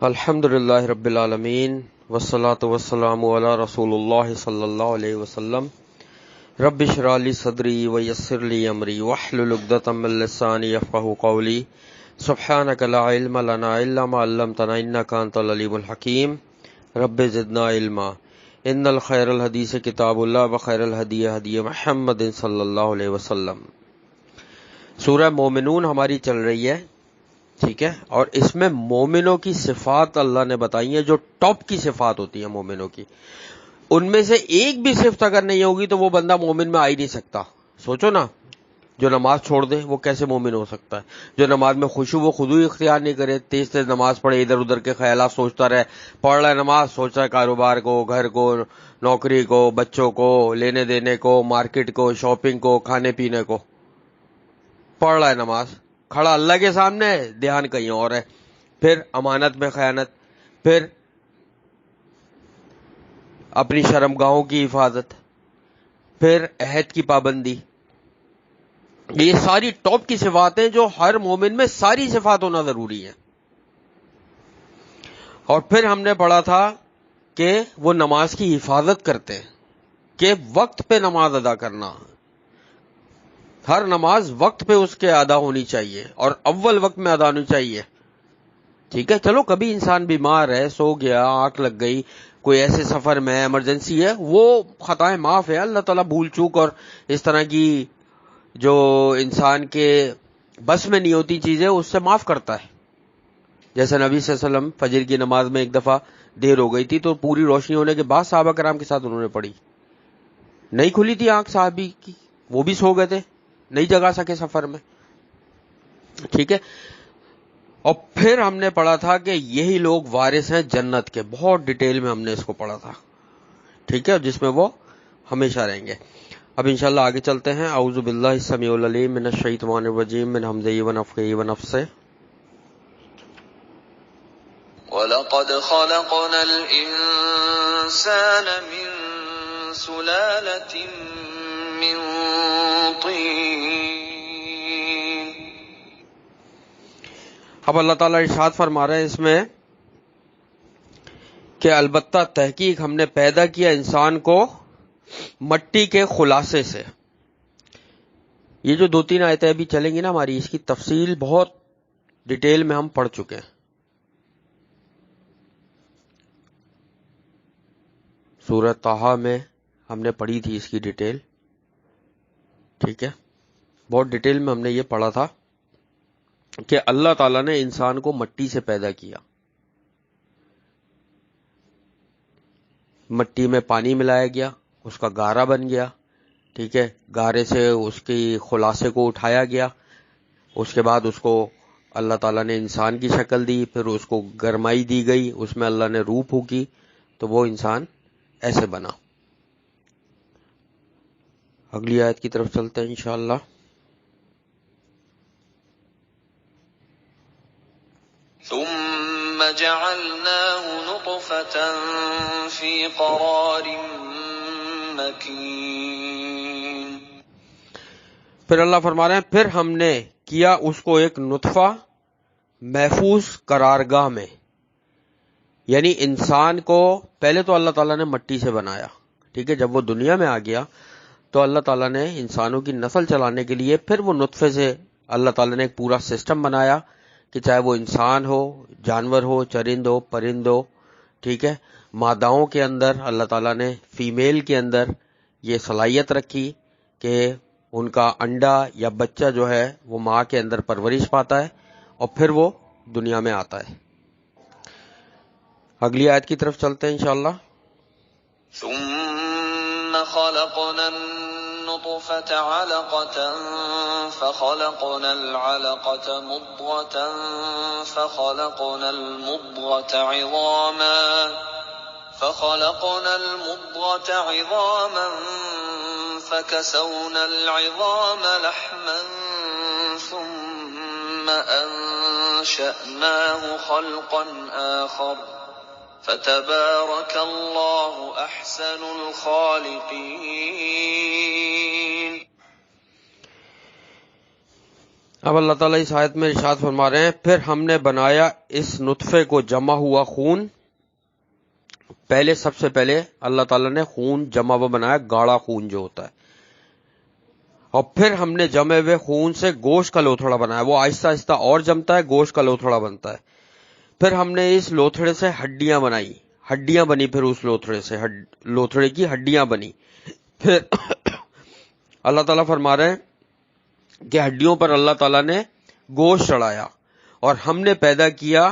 الحمدللہ رب العالمین والصلاة والسلام علی رسول اللہ صلی اللہ علیہ وسلم رب اشرح لی صدری ویسر لی امری واحلل عقدۃ من لسانی یفقہوا قولی سبحانک لا علم لنا الا ما علمتنا انک انت العلیم الحکیم رب زدنا علما ان الخیر الحدیث کتاب اللہ وخیر الہدی ہدی محمد صلی اللہ علیہ وسلم۔ سورہ مومنون ہماری چل رہی ہے، ٹھیک ہے، اور اس میں مومنوں کی صفات اللہ نے بتائی ہیں جو ٹاپ کی صفات ہوتی ہیں مومنوں کی۔ ان میں سے ایک بھی صفت اگر نہیں ہوگی تو وہ بندہ مومن میں آ ہی نہیں سکتا۔ سوچو نا، جو نماز چھوڑ دے وہ کیسے مومن ہو سکتا ہے؟ جو نماز میں خشوع و خضوع اختیار نہیں کرے، تیز تیز نماز پڑھے، ادھر ادھر کے خیالات سوچتا رہے، پڑھ رہا ہے نماز، سوچ رہا ہے کاروبار کو، گھر کو، نوکری کو، بچوں کو، لینے دینے کو، مارکیٹ کو، شاپنگ کو، کھانے پینے کو، پڑھ رہا ہے نماز، کھڑا اللہ کے سامنے ہے، دھیان کہیں اور ہے۔ پھر امانت میں خیانت، پھر اپنی شرمگاہوں کی حفاظت، پھر عہد کی پابندی۔ یہ ساری ٹاپ کی صفات ہیں جو ہر مومن میں ساری صفات ہونا ضروری ہے۔ اور پھر ہم نے پڑھا تھا کہ وہ نماز کی حفاظت کرتے ہیں، کہ وقت پہ نماز ادا کرنا، ہر نماز وقت پہ اس کے ادا ہونی چاہیے اور اول وقت میں ادا ہونی چاہیے، ٹھیک ہے۔ چلو کبھی انسان بیمار ہے، سو گیا، آنکھ لگ گئی، کوئی ایسے سفر میں ایمرجنسی ہے، وہ خطائیں معاف ہے، اللہ تعالیٰ بھول چوک اور اس طرح کی جو انسان کے بس میں نہیں ہوتی چیزیں اس سے معاف کرتا ہے۔ جیسے نبی صلی اللہ علیہ وسلم فجر کی نماز میں ایک دفعہ دیر ہو گئی تھی تو پوری روشنی ہونے کے بعد صحابہ کرام کے ساتھ انہوں نے پڑھی، نہیں کھلی تھی آنکھ صحابی کی، وہ بھی سو گئے تھے، نہیں جگا سکے سفر میں، ٹھیک ہے۔ اور پھر ہم نے پڑھا تھا کہ یہی لوگ وارث ہیں جنت کے، بہت ڈیٹیل میں ہم نے اس کو پڑھا تھا، ٹھیک ہے، جس میں وہ ہمیشہ رہیں گے۔ اب انشاءاللہ آگے چلتے ہیں۔ اعوذ باللہ السمیع العلیم من الشیطان الرجیم من ہمزہ ونفخہ ونفثہ۔ وَلَقَدْ خَلَقْنَا الْإِنسَانَ مِنْ سُلَالَةٍ مِّن طِينٍ۔ اب اللہ تعالیٰ ارشاد فرما رہے ہیں اس میں کہ البتہ تحقیق ہم نے پیدا کیا انسان کو مٹی کے خلاصے سے۔ یہ جو دو تین آیتیں ابھی چلیں گی نا ہماری، اس کی تفصیل بہت ڈیٹیل میں ہم پڑھ چکے ہیں۔ سورہ طٰہٰ میں ہم نے پڑھی تھی اس کی ڈیٹیل، ٹھیک ہے، بہت ڈیٹیل میں ہم نے یہ پڑھا تھا کہ اللہ تعالیٰ نے انسان کو مٹی سے پیدا کیا، مٹی میں پانی ملایا گیا، اس کا گارا بن گیا، ٹھیک ہے، گارے سے اس کی خلاصے کو اٹھایا گیا، اس کے بعد اس کو اللہ تعالیٰ نے انسان کی شکل دی، پھر اس کو گرمائی دی گئی، اس میں اللہ نے روح پھونکی تو وہ انسان ایسے بنا۔ اگلی آیت کی طرف چلتے ہیں انشاءاللہ۔ ثم جعلناه نطفة في قرار مكين۔ پھر اللہ فرما رہے ہیں پھر ہم نے کیا اس کو ایک نطفہ محفوظ قرارگاہ میں، یعنی انسان کو پہلے تو اللہ تعالیٰ نے مٹی سے بنایا، ٹھیک ہے، جب وہ دنیا میں آ گیا تو اللہ تعالیٰ نے انسانوں کی نسل چلانے کے لیے پھر وہ نطفے سے اللہ تعالیٰ نے ایک پورا سسٹم بنایا کہ چاہے وہ انسان ہو، جانور ہو، چرند ہو، پرند ہو، ٹھیک ہے، ماداؤں کے اندر اللہ تعالیٰ نے فیمیل کے اندر یہ صلاحیت رکھی کہ ان کا انڈا یا بچہ جو ہے وہ ماں کے اندر پرورش پاتا ہے اور پھر وہ دنیا میں آتا ہے۔ اگلی آیت کی طرف چلتے ہیں انشاءاللہ۔ ثم خلقنا النطفة علقة فخلقنا العلقة مضغة فخلقنا المضغة عظاما فكسونا العظام لحما ثم أنشأناه خلقا آخر فتبارك الله أحسن الخالقين۔ اب اللہ تعالیٰ اس آیت میں ارشاد فرما رہے ہیں پھر ہم نے بنایا اس نطفے کو جمع ہوا خون. پہلے سب سے پہلے اللہ تعالیٰ نے خون جمع ہوا بنایا، گاڑھا خون جو ہوتا ہے، اور پھر ہم نے جمے ہوئے خون سے گوشت کا لوتھڑا بنایا. وہ آہستہ آہستہ اور جمتا ہے، گوشت کا لوتھڑا بنتا ہے. پھر ہم نے اس لوتھڑے سے ہڈیاں بنائی، ہڈیاں بنی، پھر اس لوتھڑے سے لوتھڑے کی ہڈیاں بنی. پھر اللہ تعالیٰ فرما رہے ہیں کہ ہڈیوں پر اللہ تعالیٰ نے گوشت چڑھایا اور ہم نے پیدا کیا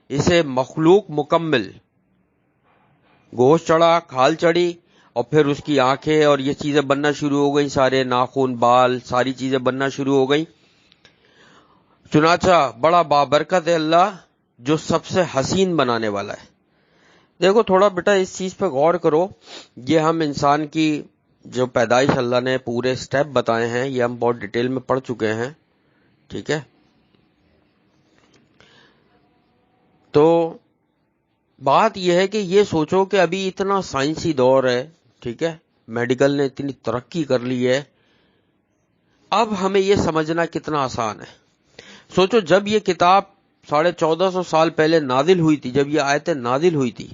اسے مخلوق مکمل. گوشت چڑھا، کھال چڑھی، اور پھر اس کی آنکھیں اور یہ چیزیں بننا شروع ہو گئیں، سارے ناخن، بال، ساری چیزیں بننا شروع ہو گئیں. چنانچہ بڑا بابرکت ہے اللہ جو سب سے حسین بنانے والا ہے. دیکھو تھوڑا بیٹا اس چیز پہ غور کرو. یہ ہم انسان کی جو پیدائش اللہ نے پورے سٹیپ بتائے ہیں، یہ ہم بہت ڈیٹیل میں پڑھ چکے ہیں، ٹھیک ہے. تو بات یہ ہے کہ یہ سوچو کہ ابھی اتنا سائنسی دور ہے، ٹھیک ہے، میڈیکل نے اتنی ترقی کر لی ہے، اب ہمیں یہ سمجھنا کتنا آسان ہے. سوچو جب یہ کتاب 1450 سال پہلے نازل ہوئی تھی، جب یہ آیتیں نازل ہوئی تھی،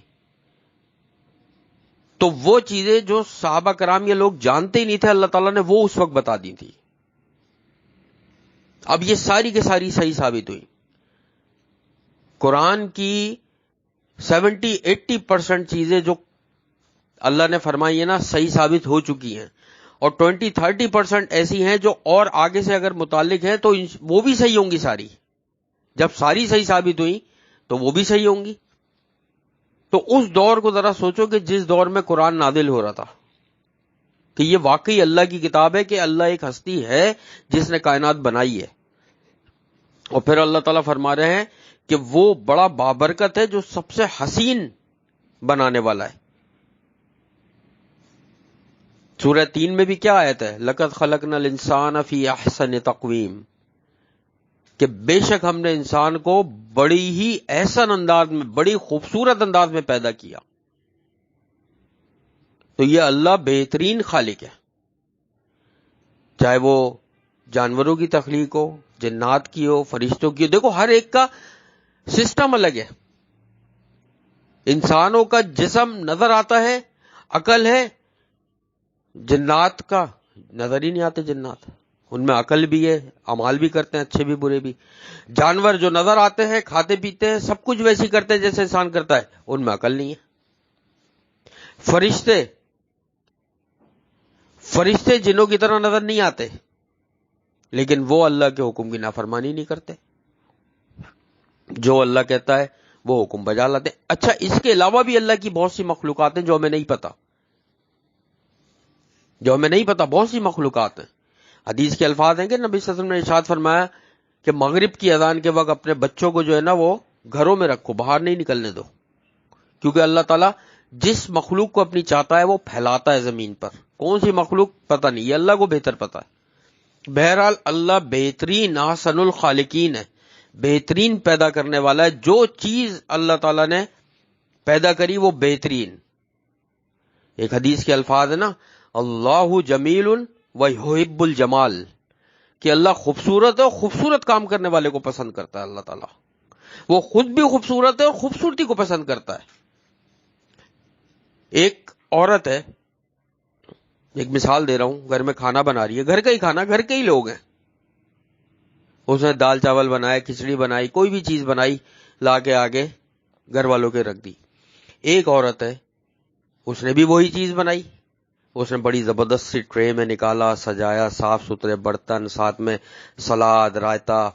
تو وہ چیزیں جو صحابہ کرام یہ لوگ جانتے ہی نہیں تھے، اللہ تعالیٰ نے وہ اس وقت بتا دی تھی. اب یہ ساری کی ساری صحیح ثابت ہوئی. قرآن کی 70-80% چیزیں جو اللہ نے فرمائی ہے نا صحیح ثابت ہو چکی ہیں، اور 20-30% ایسی ہیں جو اور آگے سے اگر متعلق ہیں تو وہ بھی صحیح ہوں گی. ساری جب ساری صحیح ثابت ہوئی تو وہ بھی صحیح ہوں گی. تو اس دور کو ذرا سوچو کہ جس دور میں قرآن نازل ہو رہا تھا، کہ یہ واقعی اللہ کی کتاب ہے، کہ اللہ ایک ہستی ہے جس نے کائنات بنائی ہے. اور پھر اللہ تعالیٰ فرما رہے ہیں کہ وہ بڑا بابرکت ہے جو سب سے حسین بنانے والا ہے. سورہ 3 میں بھی کیا آیت ہے؟ لَقَدْ خَلَقْنَا الْإِنسَانَ فِي أَحْسَنِ تَقْوِيمٍ، کہ بے شک ہم نے انسان کو بڑی ہی احسن انداز میں، بڑی خوبصورت انداز میں پیدا کیا. تو یہ اللہ بہترین خالق ہے، چاہے وہ جانوروں کی تخلیق ہو، جنات کی ہو، فرشتوں کی ہو. دیکھو ہر ایک کا سسٹم الگ ہے. انسانوں کا جسم نظر آتا ہے، عقل ہے. جنات کا نظر ہی نہیں آتے. جنات ان میں عقل بھی ہے، اعمال بھی کرتے ہیں، اچھے بھی برے بھی. جانور جو نظر آتے ہیں، کھاتے پیتے ہیں، سب کچھ ویسے ہی کرتے ہیں جیسے انسان کرتا ہے، ان میں عقل نہیں ہے. فرشتے جنوں کی طرح نظر نہیں آتے، لیکن وہ اللہ کے حکم کی نافرمانی نہیں کرتے. جو اللہ کہتا ہے وہ حکم بجا لاتے. اچھا اس کے علاوہ بھی اللہ کی بہت سی مخلوقات ہیں جو ہمیں نہیں پتا، بہت سی مخلوقات ہیں. حدیث کے الفاظ ہیں کہ نبی صلی اللہ علیہ وسلم نے ارشاد فرمایا کہ مغرب کی اذان کے وقت اپنے بچوں کو جو ہے نا وہ گھروں میں رکھو، باہر نہیں نکلنے دو، کیونکہ اللہ تعالیٰ جس مخلوق کو اپنی چاہتا ہے وہ پھیلاتا ہے زمین پر. کون سی مخلوق پتہ نہیں، یہ اللہ کو بہتر پتا ہے. بہرحال اللہ بہترین احسن الخالقین ہے، بہترین پیدا کرنے والا ہے. جو چیز اللہ تعالیٰ نے پیدا کری وہ بہترین. ایک حدیث کے الفاظ ہے نا، اللہ جمیل ویحب الجمال، کہ اللہ خوبصورت ہے اور خوبصورت کام کرنے والے کو پسند کرتا ہے. اللہ تعالیٰ وہ خود بھی خوبصورت ہے اور خوبصورتی کو پسند کرتا ہے. ایک عورت ہے، ایک مثال دے رہا ہوں، گھر میں کھانا بنا رہی ہے، گھر کا ہی کھانا، گھر کے ہی لوگ ہیں. اس نے دال چاول بنائے، کھچڑی بنائی، کوئی بھی چیز بنائی، لا کے آگے گھر والوں کے رکھ دی. ایک عورت ہے، اس نے بھی وہی چیز بنائی، اس نے بڑی زبردست سی ٹرے میں نکالا، سجایا، صاف ستھرے برتن، ساتھ میں سلاد، رائتا،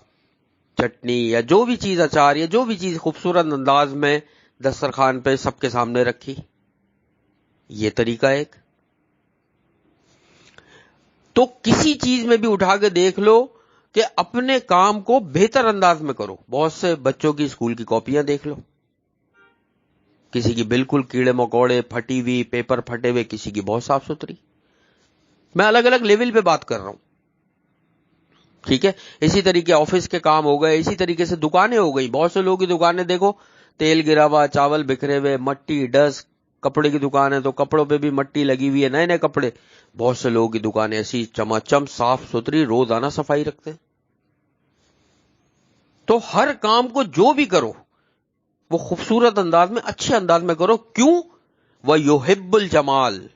چٹنی یا جو بھی چیز، اچار یا جو بھی چیز خوبصورت انداز میں دسترخوان پہ سب کے سامنے رکھی. یہ طریقہ ایک. تو کسی چیز میں بھی اٹھا کے دیکھ لو کہ اپنے کام کو بہتر انداز میں کرو. بہت سے بچوں کی اسکول کی کاپیاں دیکھ لو، کسی کی بالکل کیڑے مکوڑے، پھٹی ہوئی، پیپر پھٹے ہوئے، کسی کی بہت صاف ستھری. میں الگ الگ لیول پہ بات کر رہا ہوں، ٹھیک ہے. اسی طریقے آفس کے کام ہو گئے، اسی طریقے سے دکانیں ہو گئی. بہت سے لوگوں کی دکانیں دیکھو، تیل گرا ہوا، چاول بکھرے ہوئے، مٹی، ڈسٹ. کپڑے کی دکان ہے تو کپڑوں پہ بھی مٹی لگی ہوئی ہے، نئے نئے کپڑے. بہت سے لوگوں کی دکانیں ایسی چماچم صاف ستھری، روزانہ صفائی رکھتے ہیں. تو ہر کام کو جو بھی کرو وہ خوبصورت انداز میں، اچھے انداز میں کرو. کیوں؟ وَيُحِبُّ الْجَمَالِ،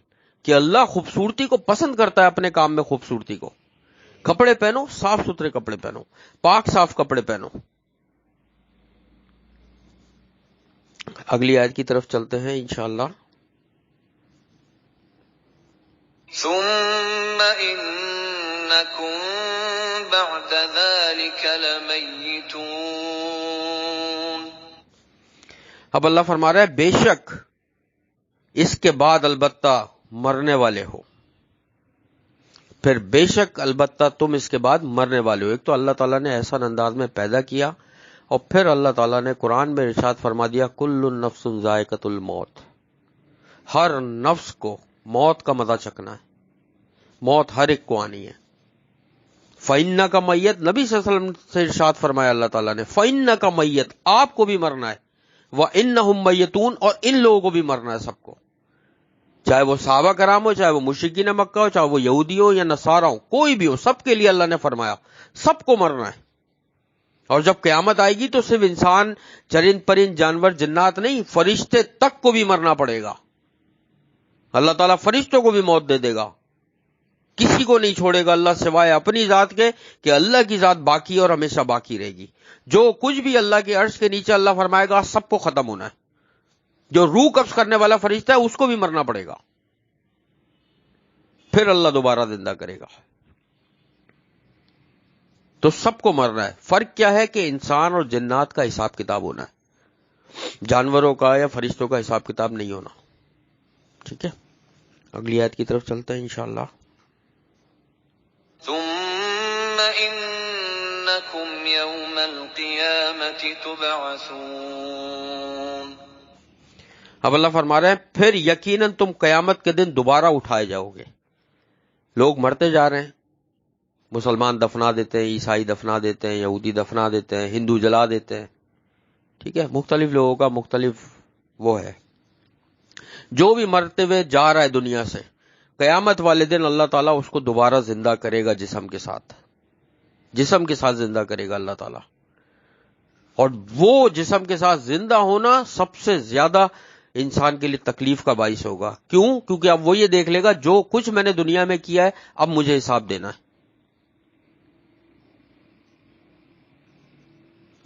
کہ اللہ خوبصورتی کو پسند کرتا ہے، اپنے کام میں خوبصورتی کو. کپڑے پہنو، صاف ستھرے کپڑے پہنو، پاک صاف کپڑے پہنو. اگلی آیت کی طرف چلتے ہیں انشاءاللہ. ثم إنكم بعد ذلك لميتون. اب اللہ فرما رہا ہے بے شک اس کے بعد البتہ مرنے والے ہو. پھر بے شک البتہ تم اس کے بعد مرنے والے ہو. ایک تو اللہ تعالیٰ نے احسن انداز میں پیدا کیا، اور پھر اللہ تعالیٰ نے قرآن میں ارشاد فرما دیا کل نفس ذائقۃ الموت، ہر نفس کو موت کا مزہ چکھنا ہے، موت ہر ایک کو آنی ہے. فَإِنَّكَ مَيِّتٌ، نبی صلی اللہ علیہ وسلم سے ارشاد فرمایا اللہ تعالیٰ نے فَإِنَّكَ مَيِّتٌ، آپ کو بھی مرنا ہے، وَإِنَّهُمْ مَيِّتُونَ، اور ان لوگوں کو بھی مرنا ہے، سب کو، چاہے وہ صحابہ کرام ہو، چاہے وہ مشرکین مکہ ہو، چاہے وہ یہودی ہو یا نصارہ ہو، کوئی بھی ہو، سب کے لیے اللہ نے فرمایا سب کو مرنا ہے. اور جب قیامت آئے گی تو صرف انسان، چرند پرند، جانور، جنات نہیں، فرشتے تک کو بھی مرنا پڑے گا. اللہ تعالیٰ فرشتوں کو بھی موت دے دے گا، کسی کو نہیں چھوڑے گا اللہ سوائے اپنی ذات کے، کہ اللہ کی ذات باقی اور ہمیشہ باقی رہے گی. جو کچھ بھی اللہ کے عرش کے نیچے اللہ فرمائے گا سب کو ختم ہونا ہے. جو روح قبض کرنے والا فرشتہ ہے اس کو بھی مرنا پڑے گا، پھر اللہ دوبارہ زندہ کرے گا. تو سب کو مرنا ہے. فرق کیا ہے کہ انسان اور جنات کا حساب کتاب ہونا ہے، جانوروں کا یا فرشتوں کا حساب کتاب نہیں ہونا. ٹھیک ہے، اگلی آیت کی طرف چلتے ہیں انشاءاللہ. ثم إنكم يوم القيامة تبعثون. اب اللہ فرما رہے ہیں پھر یقیناً تم قیامت کے دن دوبارہ اٹھائے جاؤ گے. لوگ مرتے جا رہے ہیں، مسلمان دفنا دیتے ہیں، عیسائی دفنا دیتے ہیں، یہودی دفنا دیتے ہیں، ہندو جلا دیتے ہیں. ٹھیک ہے، مختلف لوگوں کا مختلف وہ ہے. جو بھی مرتے ہوئے جا رہا ہے دنیا سے، قیامت والے دن اللہ تعالیٰ اس کو دوبارہ زندہ کرے گا، جسم کے ساتھ زندہ کرے گا اللہ تعالیٰ. اور وہ جسم کے ساتھ زندہ ہونا سب سے زیادہ انسان کے لیے تکلیف کا باعث ہوگا. کیوں؟ کیونکہ اب وہ یہ دیکھ لے گا جو کچھ میں نے دنیا میں کیا ہے اب مجھے حساب دینا ہے.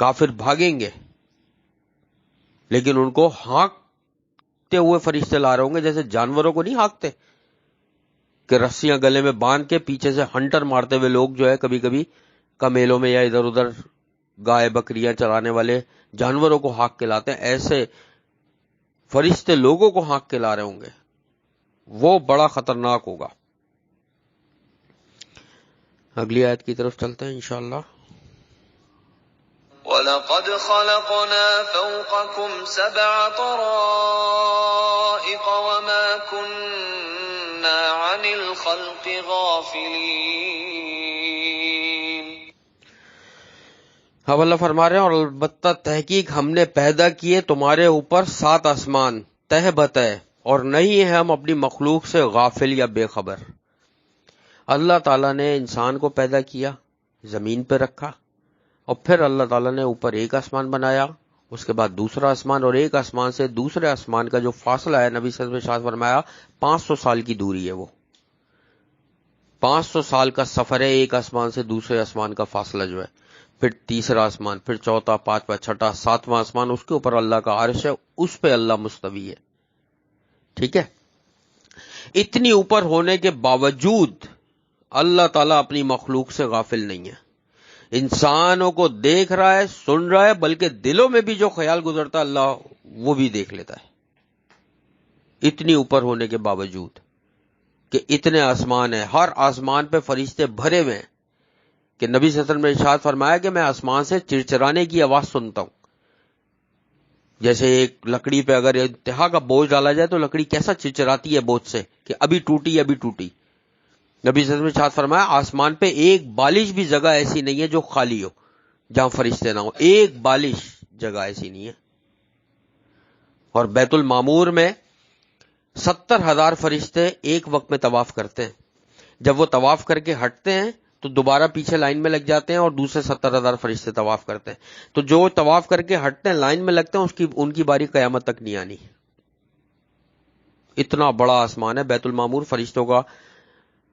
کافر بھاگیں گے لیکن ان کو ہانکتے ہوئے فرشتے لا رہے ہوں گے، جیسے جانوروں کو نہیں ہانکتے کہ رسیاں گلے میں باندھ کے پیچھے سے ہنٹر مارتے ہوئے لوگ جو ہے کبھی کبھی کمیلوں میں یا ادھر ادھر گائے بکریاں چرانے والے جانوروں کو ہانک کے لاتے ہیں، ایسے فرشتے لوگوں کو ہانک کے لا رہے ہوں گے. وہ بڑا خطرناک ہوگا. اگلی آیت کی طرف چلتے ہیں انشاءاللہ. وَلَقَدْ خَلَقْنَا فَوْقَكُمْ سَبْعَ طَرَائِقَ وَمَا كُنَّا عَنِ الْخَلْقِ غَافِلِينَ. اب اللہ فرما رہے ہیں اور البتہ تحقیق ہم نے پیدا کیے تمہارے اوپر 7 آسمان تہ بتہ، اور نہیں ہے ہم اپنی مخلوق سے غافل یا بے خبر. اللہ تعالیٰ نے انسان کو پیدا کیا، زمین پہ رکھا، اور پھر اللہ تعالیٰ نے اوپر ایک آسمان بنایا، اس کے بعد دوسرا آسمان، اور ایک آسمان سے دوسرے آسمان کا جو فاصلہ ہے نبی صلی اللہ علیہ وسلم نے فرمایا 500 سال کی دوری ہے. وہ 500 سال کا سفر ہے ایک آسمان سے دوسرے آسمان کا فاصلہ جو ہے. پھر تیسرا آسمان، پھر چوتھا، پانچواں، چھٹا، 7واں آسمان، اس کے اوپر اللہ کا عرش ہے، اس پہ اللہ مستوی ہے. ٹھیک ہے، اتنی اوپر ہونے کے باوجود اللہ تعالیٰ اپنی مخلوق سے غافل نہیں ہے. انسانوں کو دیکھ رہا ہے، سن رہا ہے، بلکہ دلوں میں بھی جو خیال گزرتا ہے اللہ وہ بھی دیکھ لیتا ہے. اتنی اوپر ہونے کے باوجود کہ اتنے آسمان ہیں، ہر آسمان پہ فرشتے بھرے ہوئے ہیں، کہ نبی صلی اللہ علیہ وسلم نے ارشاد فرمایا کہ میں آسمان سے چرچرانے کی آواز سنتا ہوں. جیسے ایک لکڑی پہ اگر انتہا کا بوجھ ڈالا جائے تو لکڑی کیسا چرچراتی ہے بوجھ سے کہ ابھی ٹوٹی ابھی ٹوٹی. نبی صلی اللہ علیہ وسلم نے ارشاد فرمایا آسمان پہ ایک بالش بھی جگہ ایسی نہیں ہے جو خالی ہو جہاں فرشتے نہ ہو، ایک بالش جگہ ایسی نہیں ہے. اور بیت المعمور میں 70,000 فرشتے ایک وقت میں طواف کرتے ہیں. جب وہ طواف کر کے ہٹتے ہیں تو دوبارہ پیچھے لائن میں لگ جاتے ہیں اور دوسرے 70,000 فرشتے طواف کرتے ہیں. تو جو طواف کر کے ہٹتے ہیں لائن میں لگتے ہیں ان کی باری قیامت تک نہیں آنی. اتنا بڑا آسمان ہے بیت المعمور، فرشتوں کا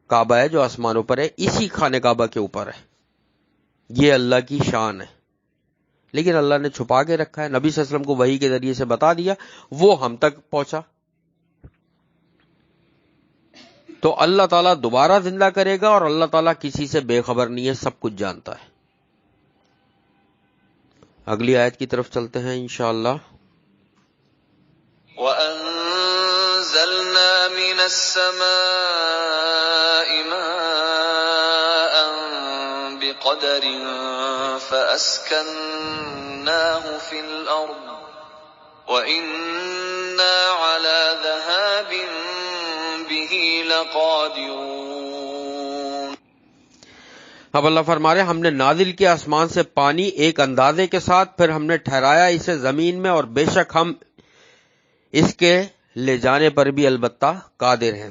کعبہ ہے جو آسمانوں پر ہے، اسی خانہ کعبہ کے اوپر ہے. یہ اللہ کی شان ہے، لیکن اللہ نے چھپا کے رکھا ہے. نبی صلی اللہ علیہ وسلم کو وحی کے ذریعے سے بتا دیا، وہ ہم تک پہنچا. تو اللہ تعالیٰ دوبارہ زندہ کرے گا، اور اللہ تعالیٰ کسی سے بے خبر نہیں ہے، سب کچھ جانتا ہے. اگلی آیت کی طرف چلتے ہیں انشاءاللہ. وَأَنزَلْنَا مِنَ السَّمَاءِ مَاءً بِقَدَرٍ فَأَسْكَنَّاهُ فِي الْأَرْضِ وَإِنَّا عَلَى ذَهَابٍ بِهِ لَقَادِرُونَ. اب اللہ فرما رہے ہم نے نازل کیا آسمان سے پانی ایک اندازے کے ساتھ، پھر ہم نے ٹھہرایا اسے زمین میں، اور بے شک ہم اس کے لے جانے پر بھی البتہ قادر ہیں.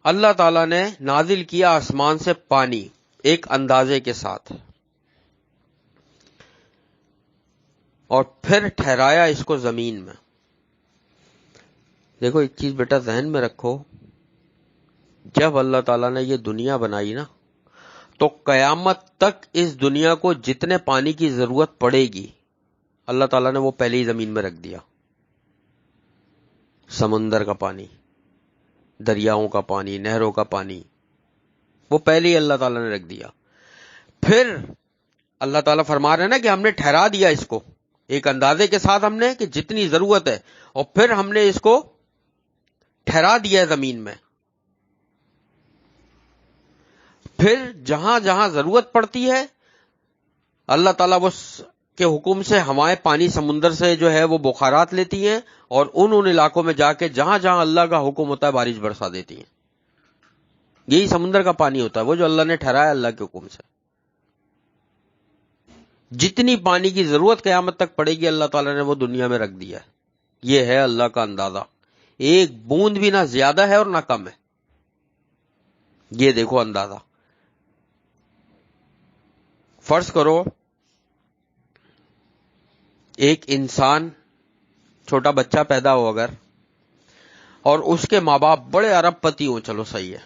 اللہ تعالیٰ نے نازل کیا آسمان سے پانی ایک اندازے کے ساتھ، اور پھر ٹھہرایا اس کو زمین میں. دیکھو ایک چیز بیٹا ذہن میں رکھو، جب اللہ تعالیٰ نے یہ دنیا بنائی نا، تو قیامت تک اس دنیا کو جتنے پانی کی ضرورت پڑے گی اللہ تعالیٰ نے وہ پہلے ہی زمین میں رکھ دیا. سمندر کا پانی، دریاؤں کا پانی، نہروں کا پانی، وہ پہلے ہی اللہ تعالیٰ نے رکھ دیا. پھر اللہ تعالیٰ فرما رہے ہیں نا کہ ہم نے ٹھہرا دیا اس کو ایک اندازے کے ساتھ، ہم نے کہ جتنی ضرورت ہے، اور پھر ہم نے اس کو ٹھہرا دیا زمین میں. پھر جہاں جہاں ضرورت پڑتی ہے اللہ تعالیٰ وہ کے حکم سے ہوائیں پانی سمندر سے جو ہے وہ بخارات لیتی ہیں، اور ان علاقوں میں جا کے جہاں جہاں اللہ کا حکم ہوتا ہے بارش برسا دیتی ہیں. یہی سمندر کا پانی ہوتا ہے، وہ جو اللہ نے ٹھہرایا اللہ کے حکم سے. جتنی پانی کی ضرورت قیامت تک پڑے گی اللہ تعالیٰ نے وہ دنیا میں رکھ دیا ہے. یہ ہے اللہ کا اندازہ، ایک بوند بھی نہ زیادہ ہے اور نہ کم ہے. یہ دیکھو اندازہ. فرض کرو ایک انسان، چھوٹا بچہ پیدا ہو اگر، اور اس کے ماں باپ بڑے ارب پتی ہوں، چلو صحیح ہے،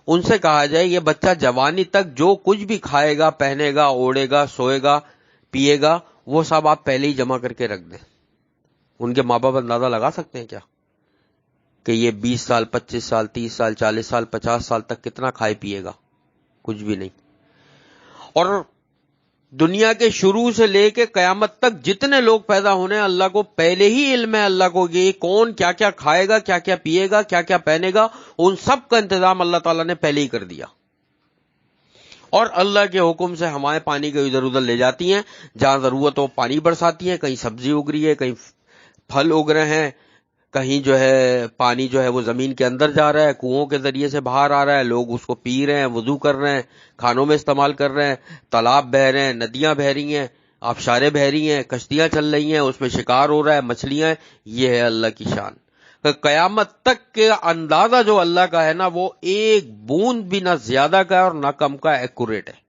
ان سے کہا جائے یہ بچہ جوانی تک جو کچھ بھی کھائے گا، پہنے گا، اوڑھے گا، سوئے گا، پیے گا، وہ سب آپ پہلے ہی جمع کر کے رکھ دیں. ان کے ماں باپ اندازہ لگا سکتے ہیں کیا کہ یہ 20 سال، 25 سال، 30 سال، 40 سال، 50 سال تک کتنا کھائے پیے گا؟ کچھ بھی نہیں. اور دنیا کے شروع سے لے کے قیامت تک جتنے لوگ پیدا ہونے اللہ کو پہلے ہی علم ہے، اللہ کو یہ کون کیا کیا کھائے گا، کیا کیا پیے گا، کیا کیا پہنے گا، ان سب کا انتظام اللہ تعالیٰ نے پہلے ہی کر دیا. اور اللہ کے حکم سے ہوائیں پانی کے ادھر ادھر لے جاتی ہیں، جہاں ضرورت ہو پانی برساتی ہیں. کہیں سبزی اگ رہی ہے، کہیں پھل اگ رہے ہیں، کہیں جو ہے پانی جو ہے وہ زمین کے اندر جا رہا ہے، کنووں کے ذریعے سے باہر آ رہا ہے، لوگ اس کو پی رہے ہیں، وضو کر رہے ہیں، کھانوں میں استعمال کر رہے ہیں، تالاب بہہ رہے ہیں، ندیاں بہہ رہی ہیں، آبشاریں بہہ رہی ہیں، کشتیاں چل رہی ہیں، اس میں شکار ہو رہا ہے، مچھلیاں ہیں. یہ ہے اللہ کی شان. قیامت تک کے اندازہ جو اللہ کا ہے نا، وہ ایک بوند بھی نہ زیادہ کا ہے اور نہ کم کا، ایکوریٹ ہے.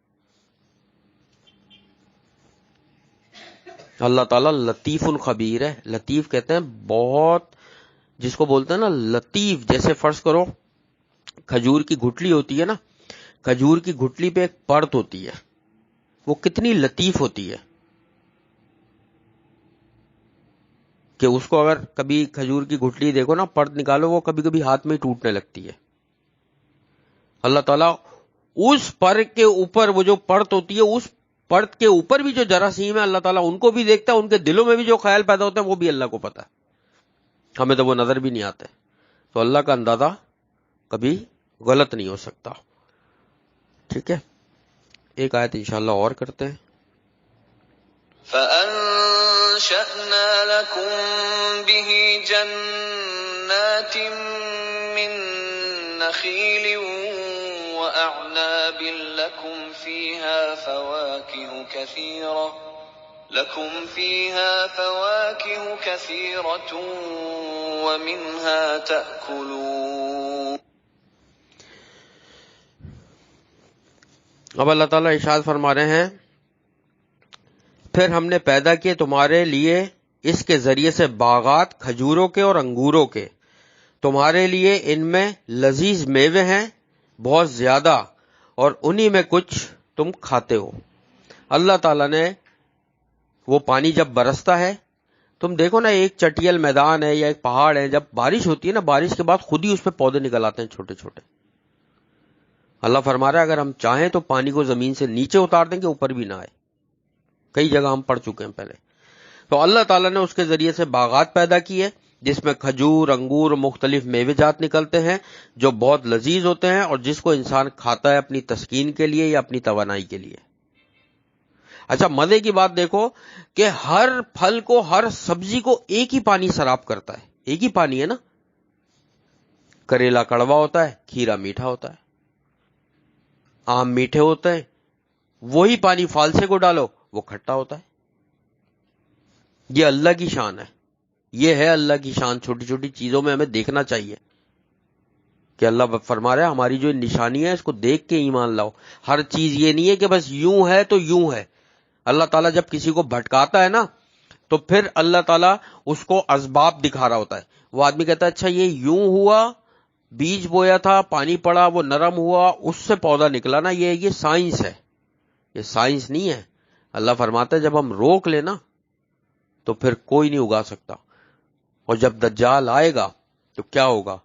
اللہ تعالیٰ لطیف خبیر ہے. لطیف کہتے ہیں بہت، جس کو بولتے ہیں نا لطیف. جیسے فرض کرو کھجور کی گھٹلی ہوتی ہے نا، کھجور کی گھٹلی پہ ایک پرت ہوتی ہے، وہ کتنی لطیف ہوتی ہے کہ اس کو اگر کبھی کھجور کی گھٹلی دیکھو نا، پرت نکالو، وہ کبھی کبھی ہاتھ میں ٹوٹنے لگتی ہے. اللہ تعالیٰ اس پر کے اوپر وہ جو پرت ہوتی ہے، اس پرت کے اوپر بھی جو جراثیم ہے اللہ تعالیٰ ان کو بھی دیکھتا ہے، ان کے دلوں میں بھی جو خیال پیدا ہوتا ہے وہ بھی اللہ کو پتا ہے. ہمیں تو وہ نظر بھی نہیں آتے. تو اللہ کا اندازہ کبھی غلط نہیں ہو سکتا. ٹھیک ہے، ایک آیت انشاءاللہ اور کرتے ہیں. فَأَنشَأْنَا لَكُم بِهِ جَنَّاتٍ مِّن نَّخِيلٍ وَأَعْنَابٍ لَّكُمْ فِيهَا فَوَاكِهُ كَثِيرَةٌ وَمِنْهَا تَأْكُلُونَ. اب اللہ تعالیٰ ارشاد فرما رہے ہیں پھر ہم نے پیدا کیے تمہارے لیے اس کے ذریعے سے باغات کھجوروں کے اور انگوروں کے، تمہارے لیے ان میں لذیذ میوے ہیں بہت زیادہ، اور انہی میں کچھ تم کھاتے ہو۔ اللہ تعالیٰ نے وہ پانی جب برستا ہے، تم دیکھو نا، ایک چٹیل میدان ہے یا ایک پہاڑ ہے، جب بارش ہوتی ہے نا، بارش کے بعد خود ہی اس پہ پودے نکل آتے ہیں چھوٹے چھوٹے۔ اللہ فرما رہا ہے اگر ہم چاہیں تو پانی کو زمین سے نیچے اتار دیں گے، اوپر بھی نہ آئے۔ کئی جگہ ہم پڑھ چکے ہیں پہلے۔ تو اللہ تعالیٰ نے اس کے ذریعے سے باغات پیدا کیے جس میں کھجور، انگور اور مختلف میوے جات نکلتے ہیں جو بہت لذیذ ہوتے ہیں، اور جس کو انسان کھاتا ہے اپنی تسکین کے لیے یا اپنی توانائی کے لیے۔ اچھا، مزے کی بات دیکھو کہ ہر پھل کو، ہر سبزی کو ایک ہی پانی سراب کرتا ہے، ایک ہی پانی ہے نا۔ کریلا کڑوا ہوتا ہے، کھیرا میٹھا ہوتا ہے، آم میٹھے ہوتے ہیں، وہی پانی فالسے کو ڈالو وہ کھٹا ہوتا ہے۔ یہ اللہ کی شان ہے، یہ ہے اللہ کی شان۔ چھوٹی چھوٹی چیزوں میں ہمیں دیکھنا چاہیے کہ اللہ فرما رہا ہے ہماری جو نشانی ہے اس کو دیکھ کے ایمان لاؤ۔ ہر چیز یہ نہیں ہے کہ بس یوں ہے تو یوں ہے۔ اللہ تعالیٰ جب کسی کو بھٹکاتا ہے نا تو پھر اللہ تعالیٰ اس کو اسباب دکھا رہا ہوتا ہے۔ وہ آدمی کہتا ہے اچھا یہ یوں ہوا، بیج بویا تھا، پانی پڑا، وہ نرم ہوا، اس سے پودا نکلا نا، یہ سائنس ہے، یہ سائنس نہیں ہے۔ اللہ فرماتا ہے جب ہم روک لیں نا تو پھر کوئی نہیں اگا سکتا۔ اور جب دجال آئے گا تو کیا ہوگا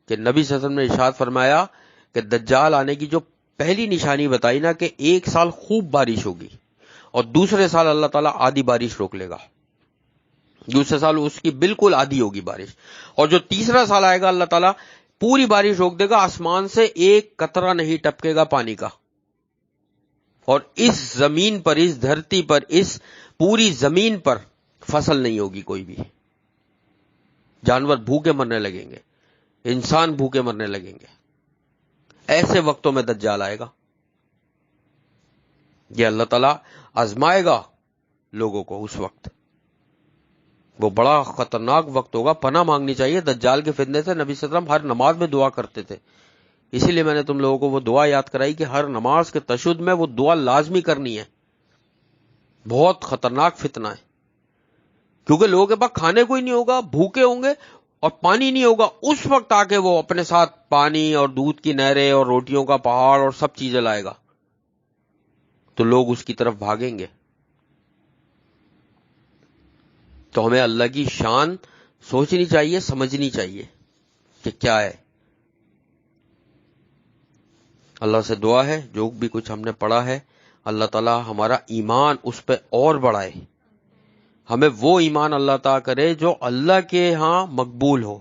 کہ نبی صلی اللہ علیہ وسلم نے ارشاد فرمایا کہ دجال آنے کی جو پہلی نشانی بتائی نا کہ ایک سال خوب بارش ہوگی اور دوسرے سال اللہ تعالیٰ آدھی بارش روک لے گا، دوسرے سال اس کی بالکل آدھی ہوگی بارش، اور جو تیسرا سال آئے گا اللہ تعالیٰ پوری بارش روک دے گا، آسمان سے ایک قطرہ نہیں ٹپکے گا پانی کا، اور اس زمین پر، اس دھرتی پر، اس پوری زمین پر فصل نہیں ہوگی کوئی بھی۔ جانور بھوکے مرنے لگیں گے، انسان بھوکے مرنے لگیں گے۔ ایسے وقتوں میں دجال آئے گا، یہ اللہ تعالیٰ آزمائے گا لوگوں کو اس وقت۔ وہ بڑا خطرناک وقت ہوگا، پناہ مانگنی چاہیے دجال کے فتنے سے۔ نبی صلی اللہ علیہ وسلم ہر نماز میں دعا کرتے تھے، اسی لیے میں نے تم لوگوں کو وہ دعا یاد کرائی کہ ہر نماز کے تشہد میں وہ دعا لازمی کرنی ہے۔ بہت خطرناک فتنہ ہے، کیونکہ لوگوں کے پاس کھانے کو ہی نہیں ہوگا، بھوکے ہوں گے اور پانی نہیں ہوگا۔ اس وقت آ کے وہ اپنے ساتھ پانی اور دودھ کی نہریں اور روٹیوں کا پہاڑ اور سب چیزیں لائے گا، تو لوگ اس کی طرف بھاگیں گے۔ تو ہمیں اللہ کی شان سوچنی چاہیے، سمجھنی چاہیے کہ کیا ہے۔ اللہ سے دعا ہے جو بھی کچھ ہم نے پڑھا ہے اللہ تعالیٰ ہمارا ایمان اس پہ اور بڑھائے، ہمیں وہ ایمان اللہ تعالیٰ کرے جو اللہ کے ہاں مقبول ہو،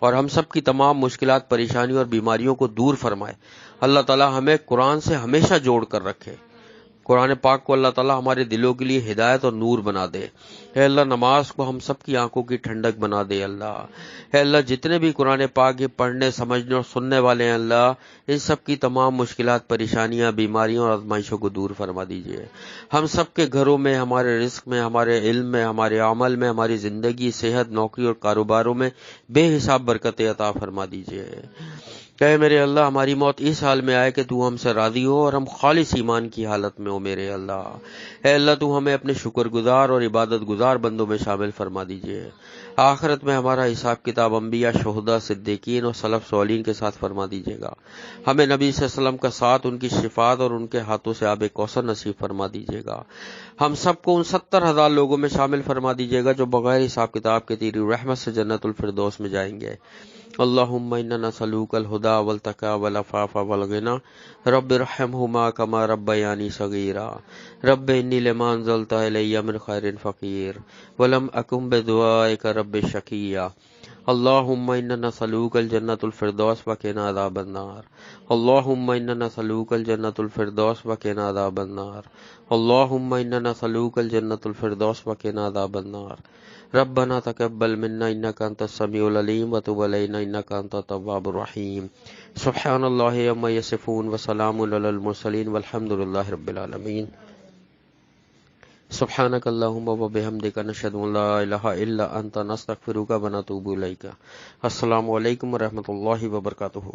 اور ہم سب کی تمام مشکلات، پریشانیوں اور بیماریوں کو دور فرمائے۔ اللہ تعالیٰ ہمیں قرآن سے ہمیشہ جوڑ کر رکھے، قرآن پاک کو اللہ تعالیٰ ہمارے دلوں کے لیے ہدایت اور نور بنا دے۔ اے اللہ نماز کو ہم سب کی آنکھوں کی ٹھنڈک بنا دے اللہ۔ اے اللہ جتنے بھی قرآن پاک یہ پڑھنے، سمجھنے اور سننے والے ہیں اللہ، ان سب کی تمام مشکلات، پریشانیاں، بیماریوں اور آزمائشوں کو دور فرما دیجیے۔ ہم سب کے گھروں میں، ہمارے رزق میں، ہمارے علم میں، ہمارے عمل میں، ہماری زندگی، صحت، نوکری اور کاروباروں میں بے حساب برکتیں عطا فرما دیجیے۔ کہ میرے اللہ ہماری موت اس حال میں آئے کہ تو ہم سے راضی ہو اور ہم خالص ایمان کی حالت میں ہو میرے اللہ۔ اے اللہ تو ہمیں اپنے شکر گزار اور عبادت گزار بندوں میں شامل فرما دیجئے۔ آخرت میں ہمارا حساب کتاب انبیاء، شہداء، صدیقین اور سلف صالحین کے ساتھ فرما دیجیے گا۔ ہمیں نبی صلی اللہ علیہ وسلم کا ساتھ، ان کی شفاعت اور ان کے ہاتھوں سے آب کوثر نصیب فرما دیجیے گا۔ ہم سب کو ان 70,000 لوگوں میں شامل فرما دیجیے گا جو بغیر حساب کتاب کے تیری رحمت سے جنت الفردوس میں جائیں گے۔ اللہم انا نسألوک الہدی والتقی والعفاف والغنی رب ارحمہما کما ربیانی صغیرا رب انی لما انزلت الی من خیر فقیر ولم اکن بدعائک رب شقیا اللہم انا نسألوک الجنۃ الفردوس وقنا عذاب النار اللہم انا نسألوک الجنۃ الفردوس وقنا عذاب النار اللہم انا نسألوک الجنۃ الفردوس وقنا عذاب النار ربنا تقبل منا انك انت السميع العليم وتب علينا انك انت التواب الرحيم سبحان الله عما يصفون وسلام على المرسلين والحمد لله رب العالمين سبحانك اللهم وبحمدك نشهد ان لا اله الا انت نستغفرك ونتوب اليك۔ السلام علیکم ورحمۃ اللہ وبرکاتہ۔